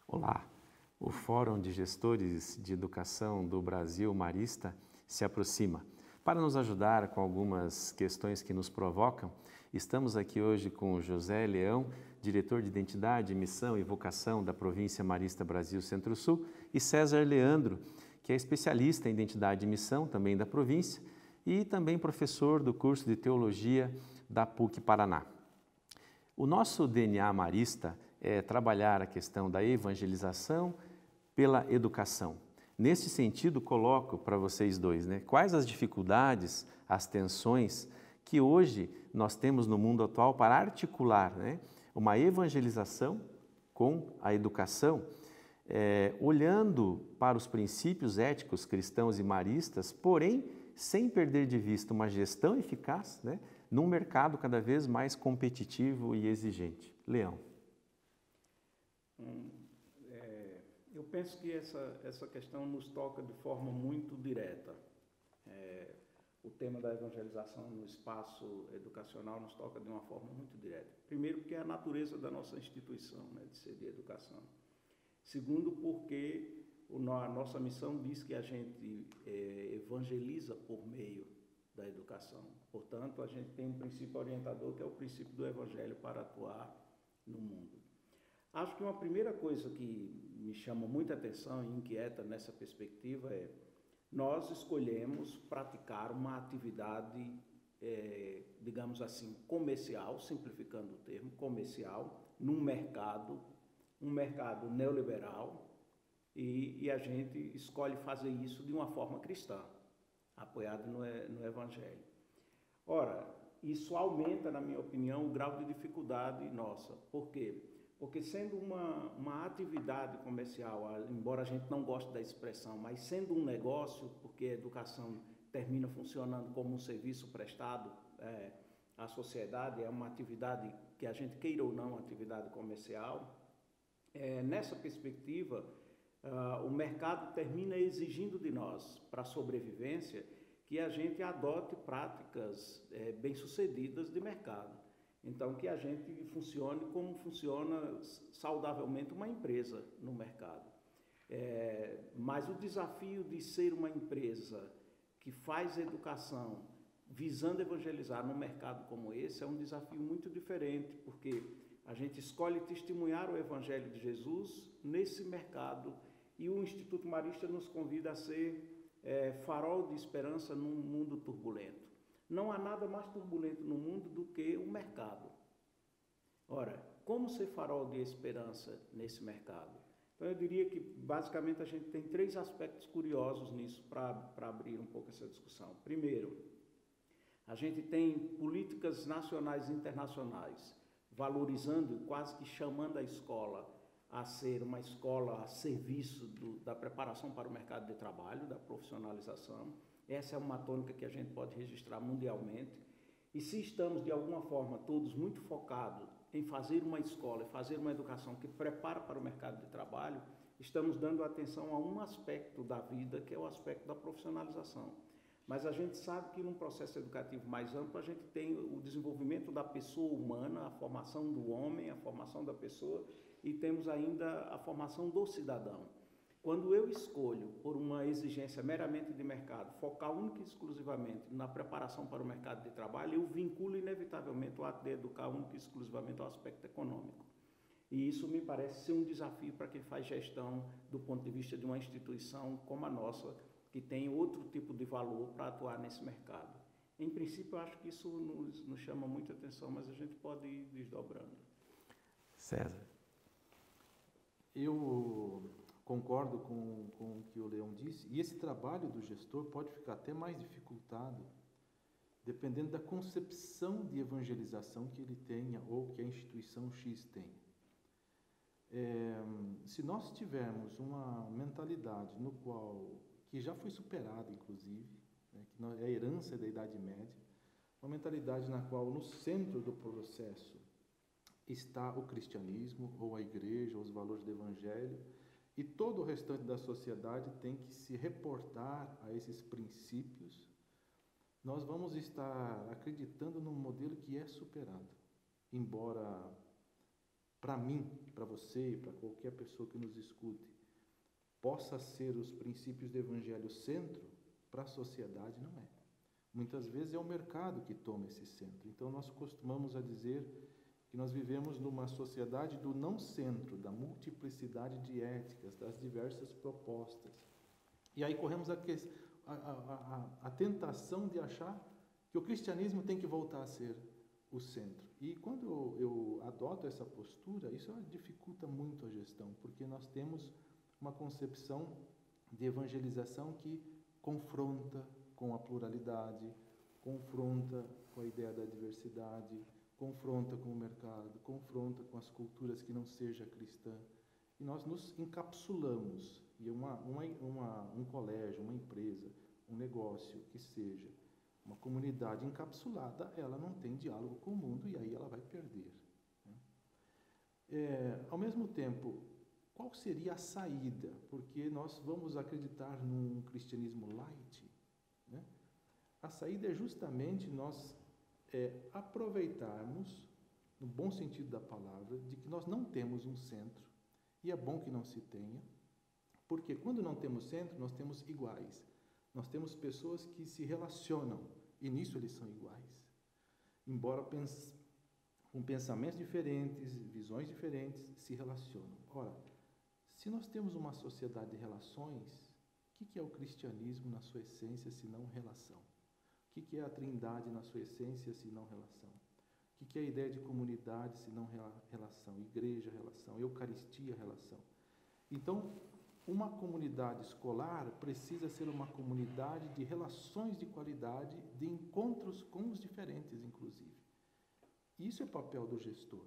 Olá, o Fórum de Gestores de Educação do Brasil Marista se aproxima. Para nos ajudar com algumas questões que nos provocam, estamos aqui hoje com o José Leão, diretor de Identidade, Missão e Vocação da Província Marista Brasil Centro-Sul, e César Leandro, que é especialista em Identidade e Missão, também da província, e também professor do curso de Teologia da PUC Paraná. O nosso DNA marista é trabalhar a questão da evangelização pela educação. Nesse sentido, coloco para vocês dois, quais as dificuldades, as tensões que hoje nós temos no mundo atual para articular uma evangelização com a educação, olhando para os princípios éticos cristãos e maristas, porém sem perder de vista uma gestão eficaz, num mercado cada vez mais competitivo e exigente. Leão. Eu penso que essa questão nos toca de forma muito direta. O tema da evangelização no espaço educacional nos toca de uma forma muito direta. Primeiro, porque é a natureza da nossa instituição, de ser de educação. Segundo, porque a nossa missão diz que a gente evangeliza por meio da educação. Portanto, a gente tem um princípio orientador que é o princípio do evangelho para atuar no mundo. Acho que uma primeira coisa que me chama muita atenção e inquieta nessa perspectiva é nós escolhemos praticar uma atividade, digamos assim, comercial, simplificando o termo, comercial, num mercado, um mercado neoliberal, e a gente escolhe fazer isso de uma forma cristã, apoiado no Evangelho. Ora, isso aumenta, na minha opinião, o grau de dificuldade nossa. Por quê? Porque sendo uma atividade comercial, embora a gente não goste da expressão, mas sendo um negócio, porque a educação termina funcionando como um serviço prestado à sociedade, é uma atividade que a gente queira ou não, atividade comercial, nessa perspectiva, o mercado termina exigindo de nós, para a sobrevivência, que a gente adote práticas bem-sucedidas de mercado. Então, que a gente funcione como funciona saudavelmente uma empresa no mercado. Mas o desafio de ser uma empresa que faz educação visando evangelizar num mercado como esse é um desafio muito diferente, porque a gente escolhe testemunhar o Evangelho de Jesus nesse mercado e o Instituto Marista nos convida a ser farol de esperança num mundo turbulento. Não há nada mais turbulento no mundo do que o mercado. Ora, como ser farol de esperança nesse mercado? Então, eu diria que, basicamente, a gente tem três aspectos curiosos nisso para abrir um pouco essa discussão. Primeiro, a gente tem políticas nacionais e internacionais valorizando, quase que chamando a escola a ser uma escola a serviço da preparação para o mercado de trabalho, da profissionalização. Essa é uma tônica que a gente pode registrar mundialmente. E se estamos, de alguma forma, todos muito focados em fazer uma escola e fazer uma educação que prepara para o mercado de trabalho, estamos dando atenção a um aspecto da vida, que é o aspecto da profissionalização. Mas a gente sabe que num processo educativo mais amplo, a gente tem o desenvolvimento da pessoa humana, a formação do homem, a formação da pessoa, e temos ainda a formação do cidadão. Quando eu escolho, por uma exigência meramente de mercado, focar única e exclusivamente na preparação para o mercado de trabalho, eu vinculo inevitavelmente o ato de educar única e exclusivamente ao aspecto econômico. E isso me parece ser um desafio para quem faz gestão do ponto de vista de uma instituição como a nossa, que tem outro tipo de valor para atuar nesse mercado. Em princípio, eu acho que isso nos chama muita atenção, mas a gente pode ir desdobrando. César. Eu concordo com o que o Leão disse, e esse trabalho do gestor pode ficar até mais dificultado, dependendo da concepção de evangelização que ele tenha ou que a instituição X tenha. Se nós tivermos uma mentalidade no qual, que já foi superada, inclusive, que é a herança da Idade Média, uma mentalidade na qual no centro do processo está o cristianismo, ou a igreja, ou os valores do evangelho, e todo o restante da sociedade tem que se reportar a esses princípios, nós vamos estar acreditando num modelo que é superado. Embora, para mim, para você e para qualquer pessoa que nos escute, possa ser os princípios do evangelho centro, para a sociedade não é. Muitas vezes é o mercado que toma esse centro. Então nós costumamos a dizer que nós vivemos numa sociedade do não centro, da multiplicidade de éticas, das diversas propostas. E aí corremos a tentação de achar que o cristianismo tem que voltar a ser o centro. E quando eu adoto essa postura, isso dificulta muito a gestão, porque nós temos uma concepção de evangelização que confronta com a pluralidade, confronta com a ideia da diversidade, confronta com o mercado, confronta com as culturas que não seja cristã. E nós nos encapsulamos. E um colégio, uma empresa, um negócio que seja uma comunidade encapsulada, ela não tem diálogo com o mundo e aí ela vai perder. Ao mesmo tempo, qual seria a saída? Porque nós vamos acreditar num cristianismo light, né? A saída é justamente nós aproveitarmos, no bom sentido da palavra, de que nós não temos um centro, e é bom que não se tenha, porque quando não temos centro, nós temos iguais. Nós temos pessoas que se relacionam, e nisso eles são iguais. Embora com pensamentos diferentes, visões diferentes, se relacionam. Ora, se nós temos uma sociedade de relações, o que é o cristianismo na sua essência, se não relação? O que é a trindade na sua essência, se não relação? O que é a ideia de comunidade, se não relação? Igreja, relação. Eucaristia, relação. Então, uma comunidade escolar precisa ser uma comunidade de relações de qualidade, de encontros com os diferentes, inclusive. Isso é o papel do gestor.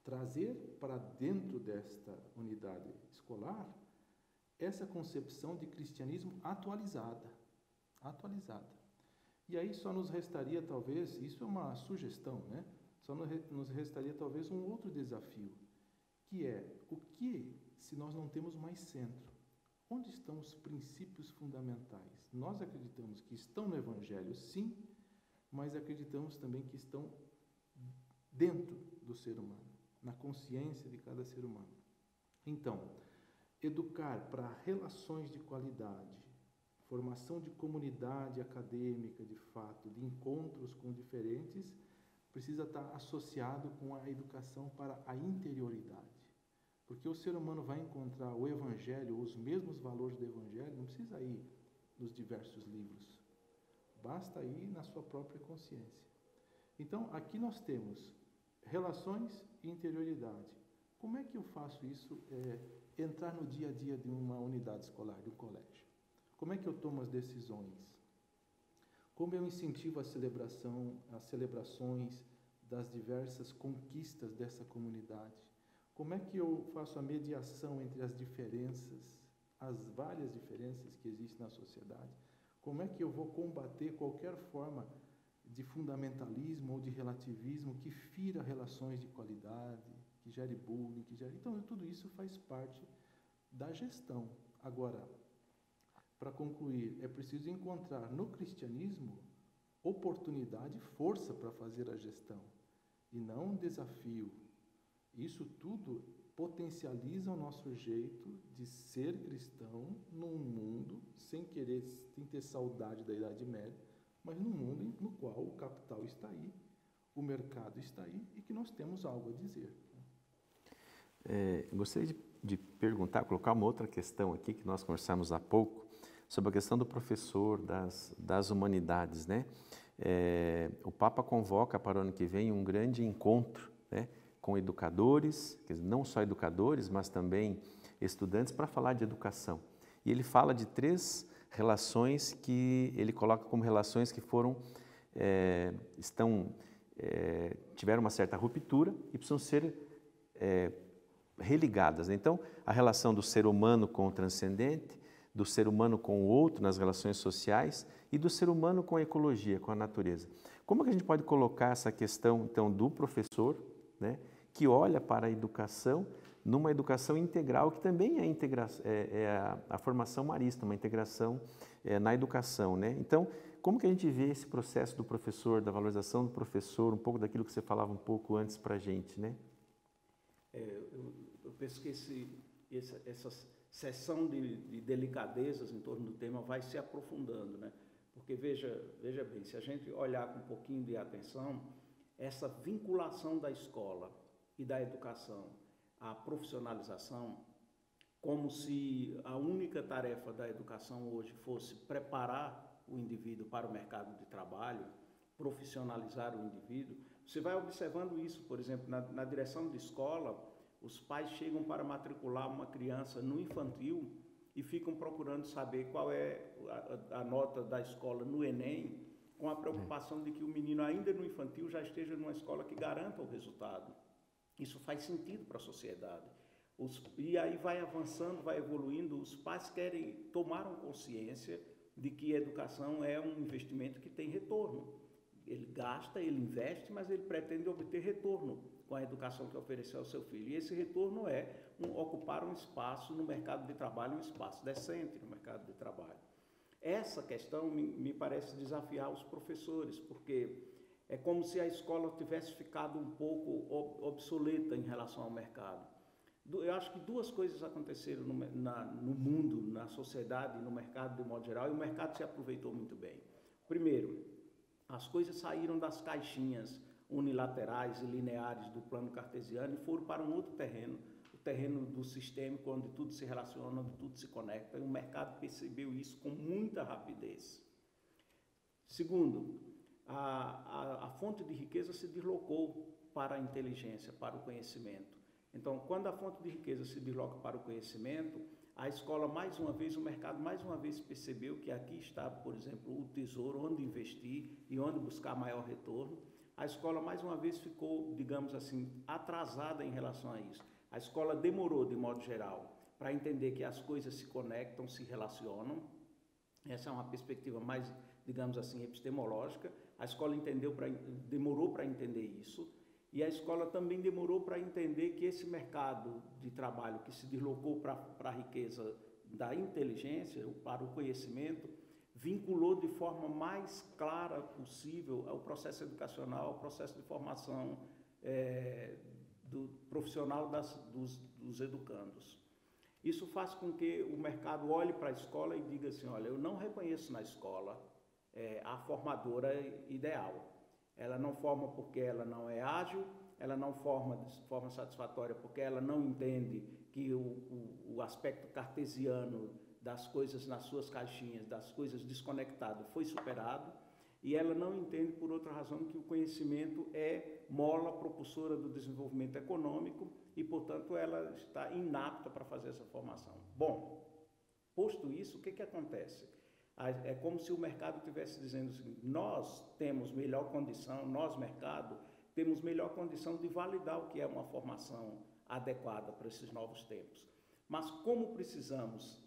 Trazer para dentro desta unidade escolar essa concepção de cristianismo atualizada. E aí só nos restaria talvez, isso é uma sugestão, né? Só nos restaria talvez um outro desafio, que é o que se nós não temos mais centro? Onde estão os princípios fundamentais? Nós acreditamos que estão no Evangelho, sim, mas acreditamos também que estão dentro do ser humano, na consciência de cada ser humano. Então, educar para relações de qualidade, formação de comunidade acadêmica, de fato, de encontros com diferentes, precisa estar associado com a educação para a interioridade. Porque o ser humano vai encontrar o Evangelho, os mesmos valores do Evangelho, não precisa ir nos diversos livros. Basta ir na sua própria consciência. Então, aqui nós temos relações e interioridade. Como é que eu faço isso, entrar no dia a dia de uma unidade escolar, de um colégio? Como é que eu tomo as decisões? Como eu incentivo a celebração, as celebrações das diversas conquistas dessa comunidade? Como é que eu faço a mediação entre as diferenças, as várias diferenças que existem na sociedade? Como é que eu vou combater qualquer forma de fundamentalismo ou de relativismo que fira relações de qualidade, que gere bullying, que gere... Então, tudo isso faz parte da gestão. Agora, para concluir, é preciso encontrar no cristianismo oportunidade e força para fazer a gestão, e não um desafio. Isso tudo potencializa o nosso jeito de ser cristão num mundo sem ter saudade da Idade Média, mas num mundo no qual o capital está aí, o mercado está aí e que nós temos algo a dizer. Gostaria de perguntar, colocar uma outra questão aqui que nós conversamos há pouco, sobre a questão do professor das humanidades, né? O Papa convoca para o ano que vem um grande encontro, né, com educadores, quer dizer, não só educadores, mas também estudantes, para falar de educação. E ele fala de 3 relações que ele coloca como relações que tiveram uma certa ruptura e precisam ser religadas. Então, a relação do ser humano com o transcendente, do ser humano com o outro nas relações sociais e do ser humano com a ecologia, com a natureza. Como que a gente pode colocar essa questão, então, do professor, né, que olha para a educação numa educação integral, que também a formação marista, uma integração na educação, né? Então, como que a gente vê esse processo do professor, da valorização do professor, um pouco daquilo que você falava um pouco antes para a gente, né? Eu penso que essa sessão de delicadezas em torno do tema vai se aprofundando, né? Porque veja bem, se a gente olhar com um pouquinho de atenção, essa vinculação da escola e da educação à profissionalização, como se a única tarefa da educação hoje fosse preparar o indivíduo para o mercado de trabalho, profissionalizar o indivíduo. Você vai observando isso, por exemplo, na direção de escola, os pais chegam para matricular uma criança no infantil e ficam procurando saber qual é a nota da escola no Enem, com a preocupação de que o menino ainda no infantil já esteja numa escola que garanta o resultado. Isso faz sentido para a sociedade. E aí vai avançando, vai evoluindo, os pais tomaram consciência de que a educação é um investimento que tem retorno. Ele gasta, ele investe, mas ele pretende obter retorno com a educação que ofereceu ao seu filho. E esse retorno é ocupar um espaço no mercado de trabalho, um espaço decente no mercado de trabalho. Essa questão me parece desafiar os professores, porque é como se a escola tivesse ficado um pouco obsoleta em relação ao mercado. Eu acho que duas coisas aconteceram no mundo, na sociedade, no mercado de modo geral, e o mercado se aproveitou muito bem. Primeiro, as coisas saíram das caixinhas unilaterais e lineares do plano cartesiano e foram para um outro terreno, o terreno do sistêmico, onde tudo se relaciona, onde tudo se conecta, e o mercado percebeu isso com muita rapidez. Segundo, a fonte de riqueza se deslocou para a inteligência, para o conhecimento. Então, quando a fonte de riqueza se desloca para o conhecimento, a escola, mais uma vez, o mercado, mais uma vez, percebeu que aqui está, por exemplo, o tesouro, onde investir e onde buscar maior retorno. A escola, mais uma vez, ficou, digamos assim, atrasada em relação a isso. A escola demorou, de modo geral, para entender que as coisas se conectam, se relacionam. Essa é uma perspectiva mais, digamos assim, epistemológica. A escola demorou para entender isso. E a escola também demorou para entender que esse mercado de trabalho que se deslocou para a riqueza da inteligência, para o conhecimento, vinculou de forma mais clara possível ao processo educacional, ao processo de formação do profissional dos educandos. Isso faz com que o mercado olhe para a escola e diga assim, olha, eu não reconheço na escola a formadora ideal. Ela não forma porque ela não é ágil, ela não forma de forma satisfatória porque ela não entende que o aspecto cartesiano das coisas nas suas caixinhas, das coisas desconectadas, foi superado, e ela não entende, por outra razão, que o conhecimento é mola propulsora do desenvolvimento econômico e, portanto, ela está inapta para fazer essa formação. Bom, posto isso, o que acontece? É como se o mercado estivesse dizendo assim, nós temos melhor condição, nós, mercado, temos melhor condição de validar o que é uma formação adequada para esses novos tempos. Mas como precisamos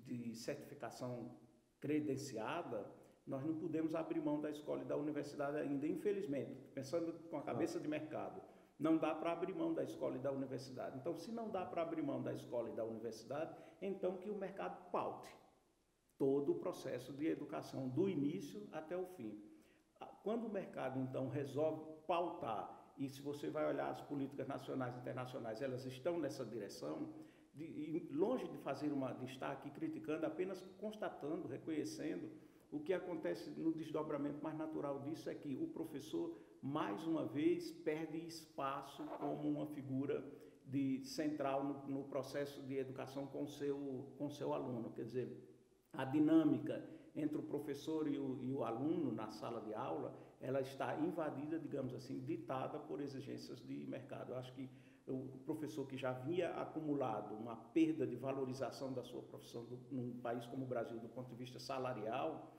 de certificação credenciada, nós não podemos abrir mão da escola e da universidade ainda, infelizmente, pensando com a cabeça de mercado. Não dá para abrir mão da escola e da universidade. Então, se não dá para abrir mão da escola e da universidade, então que o mercado paute todo o processo de educação, do início até o fim. Quando o mercado, então, resolve pautar, e se você vai olhar as políticas nacionais e internacionais, elas estão nessa direção, longe de estar aqui criticando, apenas constatando, reconhecendo, o que acontece no desdobramento mais natural disso é que o professor, mais uma vez, perde espaço como uma figura central no processo de educação com o seu aluno, quer dizer, a dinâmica entre o professor e o aluno na sala de aula, ela está invadida, digamos assim, ditada por exigências de mercado. Eu acho que o professor que já havia acumulado uma perda de valorização da sua profissão num país como o Brasil, do ponto de vista salarial,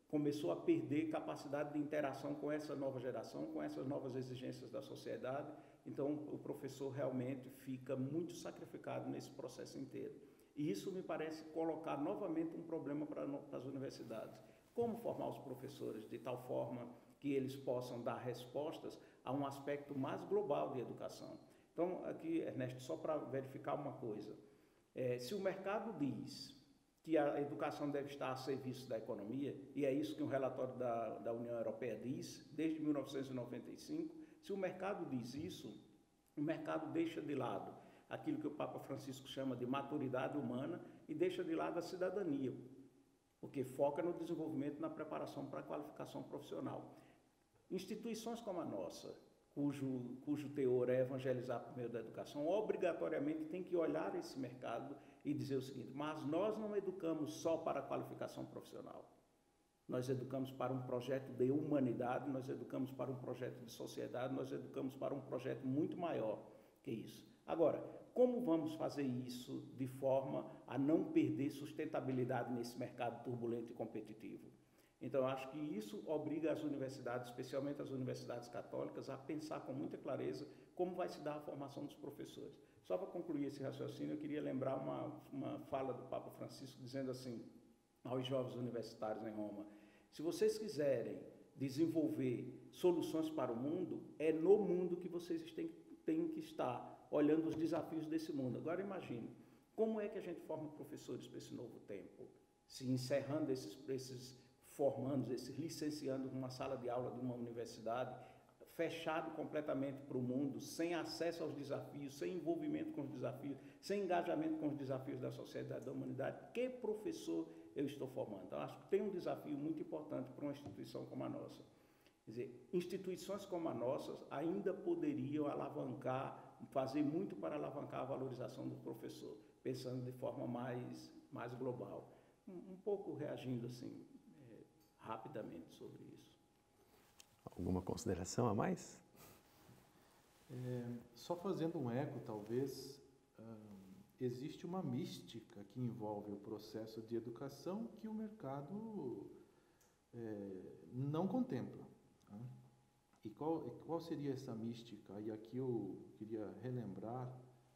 começou a perder capacidade de interação com essa nova geração, com essas novas exigências da sociedade. Então, o professor realmente fica muito sacrificado nesse processo inteiro. E isso me parece colocar novamente um problema para as universidades. Como formar os professores de tal forma que eles possam dar respostas a um aspecto mais global de educação. Então, aqui, Ernesto, só para verificar uma coisa, se o mercado diz que a educação deve estar a serviço da economia, e é isso que um relatório da União Europeia diz, desde 1995, se o mercado diz isso, o mercado deixa de lado aquilo que o Papa Francisco chama de maturidade humana e deixa de lado a cidadania, porque foca no desenvolvimento e na preparação para a qualificação profissional. Instituições como a nossa, cujo teor é evangelizar por meio da educação, obrigatoriamente tem que olhar esse mercado e dizer o seguinte: mas nós não educamos só para a qualificação profissional. Nós educamos para um projeto de humanidade, nós educamos para um projeto de sociedade, nós educamos para um projeto muito maior que isso. Agora, como vamos fazer isso de forma a não perder sustentabilidade nesse mercado turbulento e competitivo? Então, eu acho que isso obriga as universidades, especialmente as universidades católicas, a pensar com muita clareza como vai se dar a formação dos professores. Só para concluir esse raciocínio, eu queria lembrar uma fala do Papa Francisco dizendo assim aos jovens universitários em Roma: se vocês quiserem desenvolver soluções para o mundo, é no mundo que vocês têm que estar olhando os desafios desse mundo. Agora imagine, como é que a gente forma professores para esse novo tempo? Se encerrando esses formandos, esses licenciando numa sala de aula de uma universidade, fechado completamente para o mundo, sem acesso aos desafios, sem envolvimento com os desafios, sem engajamento com os desafios da sociedade, da humanidade, que professor eu estou formando? Então, acho que tem um desafio muito importante para uma instituição como a nossa. Quer dizer, instituições como a nossa ainda poderiam alavancar, fazer muito para alavancar a valorização do professor, pensando de forma mais global. Um pouco reagindo assim, rapidamente sobre isso. Alguma consideração a mais? Só fazendo um eco, talvez, existe uma mística que envolve o processo de educação que o mercado não contempla. Né? E qual seria essa mística? E aqui eu queria relembrar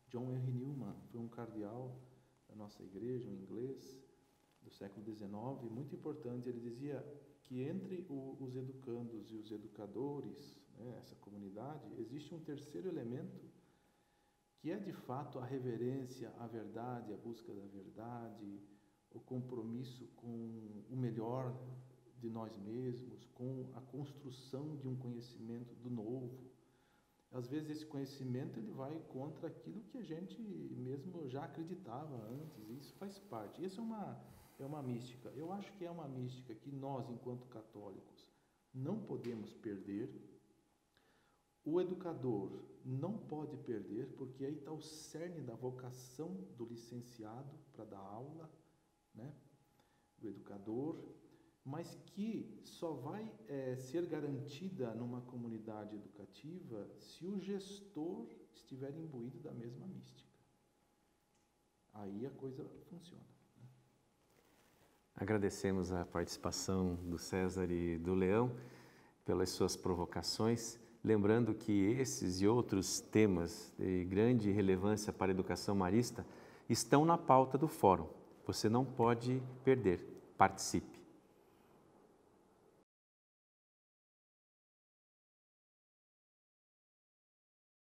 John Henry Newman, foi um cardeal da nossa igreja, um inglês, do século XIX, muito importante. Ele dizia que entre os educandos e os educadores, né, essa comunidade, existe um terceiro elemento, que é de fato a reverência à verdade, a busca da verdade, o compromisso com o melhor de nós mesmos, com a construção de um conhecimento do novo. Às vezes esse conhecimento ele vai contra aquilo que a gente mesmo já acreditava antes, e isso faz parte. Isso é uma mística. Eu acho que é uma mística que nós, enquanto católicos, não podemos perder. O educador não pode perder, porque aí está o cerne da vocação do licenciado para dar aula, né? Do educador, mas que só vai ser garantida numa comunidade educativa se o gestor estiver imbuído da mesma mística. Aí a coisa funciona. Agradecemos a participação do César e do Leão pelas suas provocações, lembrando que esses e outros temas de grande relevância para a educação marista estão na pauta do fórum. Você não pode perder. Participe.